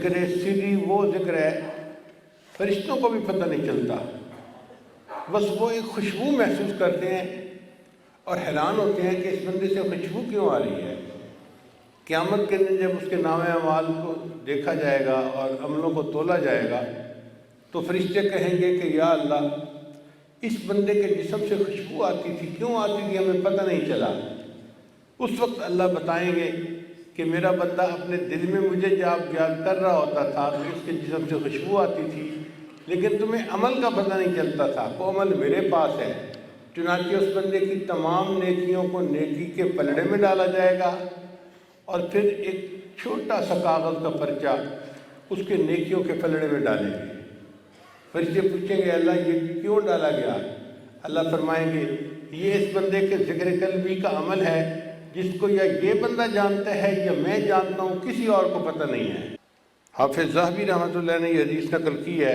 ذکر سری وہ ذکر ہے فرشتوں کو بھی پتہ نہیں چلتا، بس وہ ایک خوشبو محسوس کرتے ہیں اور حیران ہوتے ہیں کہ اس بندے سے خوشبو کیوں آ رہی ہے۔ قیامت کے دن جب اس کے نام اعمال کو دیکھا جائے گا اور عملوں کو تولا جائے گا تو فرشتے کہیں گے کہ یا اللہ اس بندے کے جسم سے خوشبو آتی تھی، کیوں آتی تھی ہمیں پتہ نہیں چلا۔ اس وقت اللہ بتائیں گے کہ میرا بندہ اپنے دل میں مجھے یاد کر رہا ہوتا تھا کہ اس کے جسم سے خوشبو آتی تھی، لیکن تمہیں عمل کا پتہ نہیں چلتا تھا، وہ عمل میرے پاس ہے۔ چنانچہ اس بندے کی تمام نیکیوں کو نیکی کے پلڑے میں ڈالا جائے گا اور پھر ایک چھوٹا سا کاغذ کا پرچہ اس کے نیکیوں کے پلڑے میں ڈالیں گے۔ فرشتے پوچھیں گے اللہ یہ کیوں ڈالا گیا؟ اللہ فرمائیں گے یہ اس بندے کے ذکر قلبی کا عمل ہے جس کو یا یہ بندہ جانتا ہے یا میں جانتا ہوں، کسی اور کو پتہ نہیں ہے۔ حافظ ذہبی رحمۃ اللہ نے یہ حدیث نقل کی ہے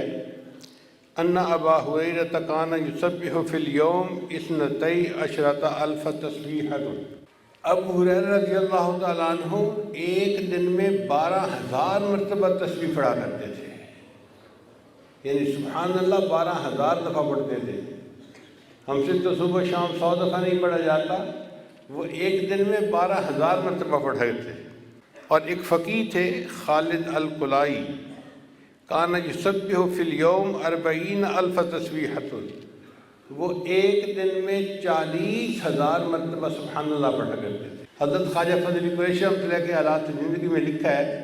ان ابا ہریرہ کان یسبح فی الیوم اثنتی عشرۃ الف تسبیحۃ۔ ابو ہریرہ رضی اللہ تعالیٰ عنہ ایک دن میں 12,000 مرتبہ تسبیح پڑھا کرتے تھے، یعنی سبحان اللہ 12,000 دفعہ پڑھتے تھے۔ ہم سے تو صبح شام 100 دفعہ نہیں پڑھا جاتا، وہ ایک دن میں 12,000 مرتبہ پڑھے تھے۔ اور ایک فقیہ تھے خالد القلائی، کان یسبح فی الیوم 40,000 تسبیحۃ، وہ ایک دن میں 40,000 مرتبہ سبحان اللہ پڑھا کرتے تھے۔ حضرت خواجہ فضل قریشی رحمۃ اللہ کے حالات زندگی میں لکھا ہے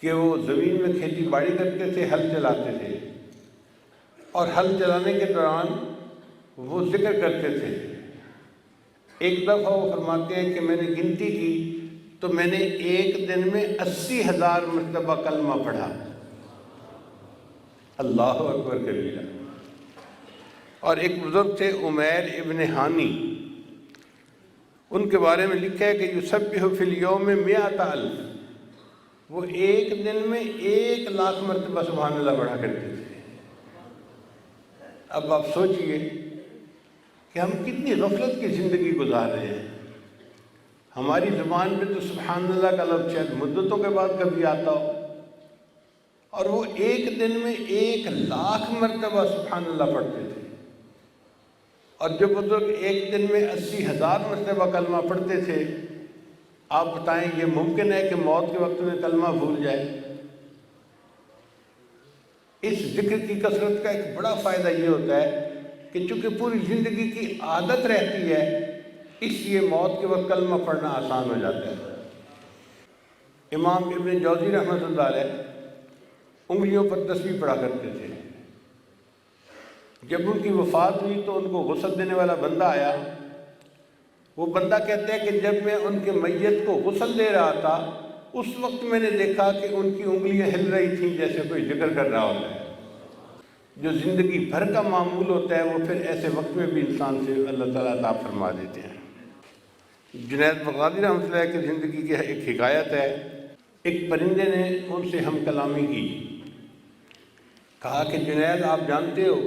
کہ وہ زمین میں کھیتی باڑی کرتے تھے، ہل چلاتے تھے، اور ہل چلانے کے دوران وہ ذکر کرتے تھے۔ ایک دفعہ وہ فرماتے ہیں کہ میں نے گنتی کی تو میں نے ایک دن میں 80,000 مرتبہ کلمہ پڑھا، اللہ اکبر کبیرہ۔ اور ایک بزرگ تھے عمیر ابن ہانی، ان کے بارے میں لکھا ہے کہ یسبح فی الیوم 100,000، وہ ایک دن میں 1,00,000 مرتبہ سبحان اللہ پڑھا کرتے تھے۔ اب آپ سوچئے کہ ہم کتنی غفلت کی زندگی گزار رہے ہیں۔ ہماری زبان پہ تو سبحان اللہ کا لفظ شاید مدتوں کے بعد کبھی آتا ہو، اور وہ ایک دن میں 1,00,000 مرتبہ سبحان اللہ پڑھتے تھے۔ اور جو بزرگ ایک دن میں 80,000 مرتبہ کلمہ پڑھتے تھے، آپ بتائیں یہ ممکن ہے کہ موت کے وقت میں کلمہ بھول جائے؟ اس ذکر کی کثرت کا ایک بڑا فائدہ یہ ہوتا ہے کہ چونکہ پوری زندگی کی عادت رہتی ہے، اس لیے موت کے وقت کلمہ پڑھنا آسان ہو جاتا ہے۔ امام ابن جوزی رحمۃ اللہ علیہ انگلیوں پر تسبیح پڑھا کرتے تھے۔ جب ان کی وفات ہوئی تو ان کو غسل دینے والا بندہ آیا۔ وہ بندہ کہتا ہے کہ جب میں ان کے میت کو غسل دے رہا تھا اس وقت میں نے دیکھا کہ ان کی انگلیاں ہل رہی تھیں جیسے کوئی ذکر کر رہا ہوتا ہے۔ جو زندگی بھر کا معمول ہوتا ہے وہ پھر ایسے وقت میں بھی انسان سے اللہ تعالیٰ عطا فرما دیتے ہیں۔ جنید بغدادی رحمۃ اللہ کی زندگی کی ایک حکایت ہے۔ ایک پرندے نے ان سے ہم کلامی کی، کہا کہ جنید آپ جانتے ہو